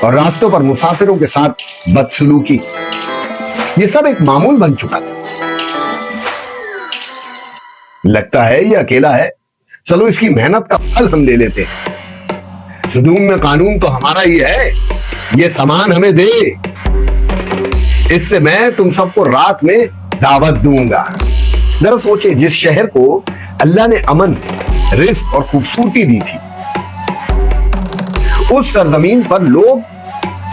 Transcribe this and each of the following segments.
और रास्तों पर मुसाफिरों के साथ बदसलूकी, ये सब एक मामूल बन चुका था। लगता है ये अकेला है, चलो इसकी मेहनत का फल हम ले लेते हैं। सदूम में कानून तो हमारा ही है, ये सामान हमें दे, इससे मैं तुम सबको रात में दावत दूंगा। जरा सोचे, जिस शहर को अल्लाह ने अमन, रिस्क और खूबसूरती दी थी, उस सरजमीन पर लोग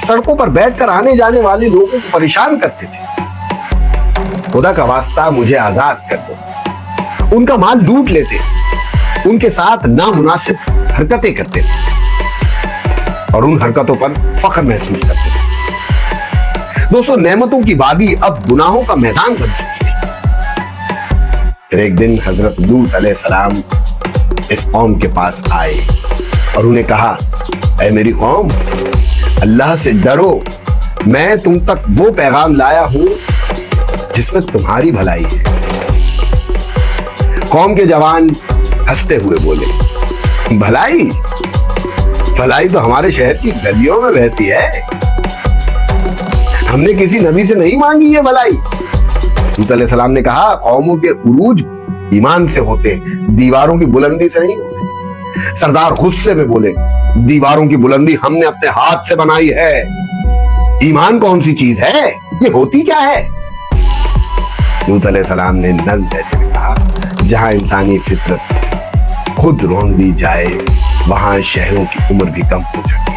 सड़कों पर बैठकर आने जाने वाले लोगों को परेशान करते थे। खुदा का वास्ता मुझे आजाद कर दो। उनका माल लूट लेते, उनके साथ नामुनासिब हरकतें करते थे और उन हरकतों पर फख्र महसूस करते थे। दोस्तों, नेमतों की वादी अब गुनाहों का मैदान बन चुकी थी। फिर एक दिन हजरत लूत अलैहिस्सलाम इस कौम के पास आए और उन्हें कहा, ऐ मेरी कौम, अल्लाह से डरो, मैं तुम तक वो पैगाम लाया हूं जिसमें तुम्हारी भलाई है। कौम के जवान हंसते हुए बोले, भलाई? भलाई तो हमारे शहर की गलियों में बहती है, हमने किसी नबी से नहीं मांगी ये भलाई। लूत अलैहिस्सलाम ने कहा, कौमों के उरूज ईमान से होते, दीवारों की बुलंदी से नहीं होते। सरदार गुस्से में बोले, दीवारों की बुलंदी हमने अपने हाथ से बनाई है, ईमान कौन सी चीज है, ये होती क्या है? लूत अलैहिस्सलाम ने नर्म लहजे में कहा, जहां इंसानी फितरत खुद रोन दी जाए, वहां शहरों की उम्र भी कम हो जाती है।